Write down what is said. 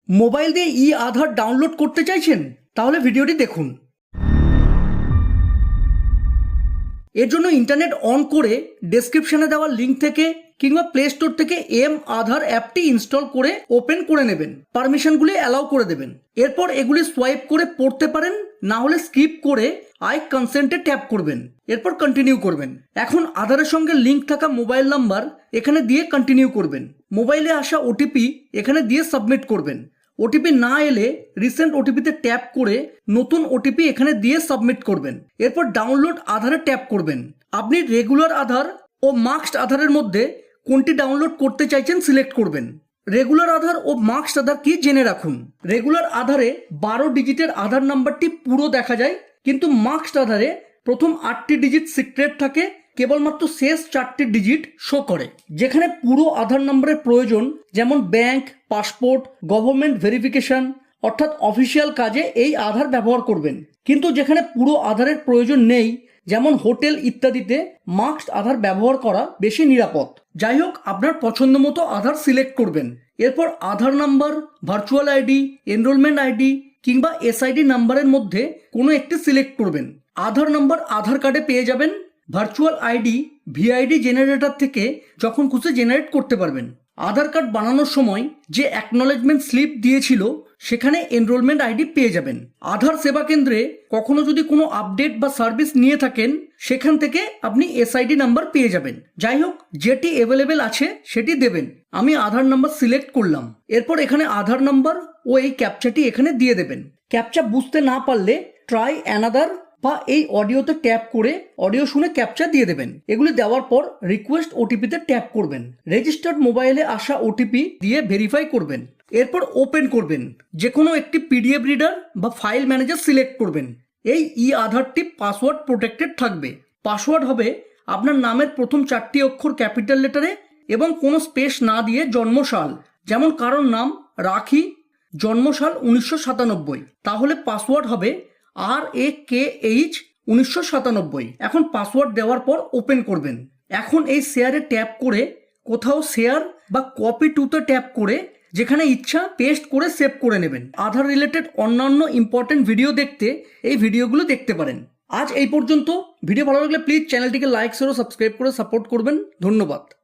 Mobile দিয়ে ই আধার download করতে চাইছেন? তাহলে ভিডিওটি দেখুন। এর জন্য ইন্টারনেট অন করে ডেসক্রিপশনে দেওয়া লিঙ্ক থেকে কিংবা প্লে স্টোর থেকে এম আধার অ্যাপটি ইনস্টল করে ওপেন করে নেবেন। পারমিশনগুলি অ্যালাউ করে দেবেন। এরপর এগুলি সোয়াইপ করে পড়তে পারেন, না হলে স্কিপ করে আই কনসেন্টে ট্যাপ করবেন। এরপর কন্টিনিউ করবেন। এখন আধারের সঙ্গে লিঙ্ক থাকা মোবাইল নাম্বার এখানে দিয়ে কন্টিনিউ করবেন। মোবাইলে আসা ওটিপি এখানে দিয়ে সাবমিট করবেন। ওটিপি না এলে রিসেন্ট ওটিপিতে ট্যাপ করে নতুন ওটিপি এখানে দিয়ে সাবমিট করবেন। এরপর ডাউনলোড আধারে ট্যাপ করবেন। আপনি রেগুলার আধার ও মার্কসড আধারের মধ্যে কোনটি ডাউনলোড করতে চাইছেন সিলেক্ট করবেন। রেগুলার আধার ও মার্কসড আধার কি জেনে রাখুন। রেগুলার আধারে 12 ডিজিটের আধার নাম্বারটি পুরো দেখা যায়, কিন্তু মার্কসড আধারে প্রথম 8টি ডিজিট সিক্রেট থাকে, কেবলমাত্র শেষ 4টি ডিজিট শো করে। যেখানে পুরো আধার নম্বরের প্রয়োজন, যেমন ব্যাংক, পাসপোর্ট, গভর্নমেন্ট ভেরিফিকেশন অর্থাৎ অফিসিয়াল কাজে এই আধার ব্যবহার করবেন। কিন্তু যেখানে পুরো আধারের প্রয়োজন নেই, যেমন হোটেল ইত্যাদিতে, মার্কসড আধার ব্যবহার করা বেশি নিরাপদ। যাই হোক, আপনার পছন্দ মতো আধার সিলেক্ট করবেন। এরপর Aadhaar number, virtual ID, enrolment ID কিংবা এসআইডি নাম্বারের মধ্যে কোনো একটি সিলেক্ট করবেন। আধার নাম্বার আধার কার্ডে পেয়ে যাবেন। ভার্চুয়াল আইডি ভিআইডি জেনারেটর থেকে যখন খুশি জেনারেট করতে পারবেন। আধার কার্ড বানানোর সময় যে অ্যাকনলেজমেন্ট স্লিপ দিয়েছিল সেখানে এনরোলমেন্ট আইডি পেয়ে যাবেন। আধার সেবা কেন্দ্রে কখনো যদি কোনো আপডেট বা সার্ভিস নিয়ে থাকেন, সেখান থেকে আপনি এসআইডি নাম্বার পেয়ে যাবেন। যাই হোক, যেটি অ্যাভেলেবেল আছে সেটি দেবেন। আমি আধার নাম্বার সিলেক্ট করলাম। এরপর এখানে আধার নাম্বার ও এই ক্যাপচাটি এখানে দিয়ে দেবেন। ক্যাপচা বুঝতে না পারলে ট্রাই অ্যানাদার বা এই অডিওতে ট্যাপ করে অডিও শুনে ক্যাপচা দিয়ে দেবেন। এগুলি দেওয়ার পর রিকোয়েস্ট ওটিপিতে ট্যাপ করবেন। রেজিস্টার্ড মোবাইলে আসা ওটিপি দিয়ে ভেরিফাই করবেন। এরপর ওপেন করবেন। যে কোনো একটি পিডিএফ রিডার বা ফাইল ম্যানেজার সিলেক্ট করবেন। এই ই আধারটি পাসওয়ার্ড প্রোটেক্টেড থাকবে। পাসওয়ার্ড হবে আপনার নামের প্রথম 4টি অক্ষর ক্যাপিটাল লেটারে এবং কোনো স্পেস না দিয়ে জন্মসাল, যেমন কারোর নাম রাখি, জন্মসাল 1997, তাহলে পাসওয়ার্ড হবে RAKH 1997। এখন পাসওয়ার্ড দেওয়ার পর ওপেন করবেন। এখন এই শেয়ারে ট্যাপ করে কোথাও শেয়ার বা কপি টুতে ট্যাপ করে যেখানে ইচ্ছা পেস্ট করে সেভ করে নেবেন। আধার রিলেটেড অন্যান্য ইম্পর্টেন্ট ভিডিও দেখতে এই ভিডিওগুলো দেখতে পারেন। আজ এই পর্যন্ত। ভিডিও ভালো লাগলে প্লিজ চ্যানেলটিকে লাইক শেয়ার ও সাবস্ক্রাইব করে সাপোর্ট করবেন। ধন্যবাদ।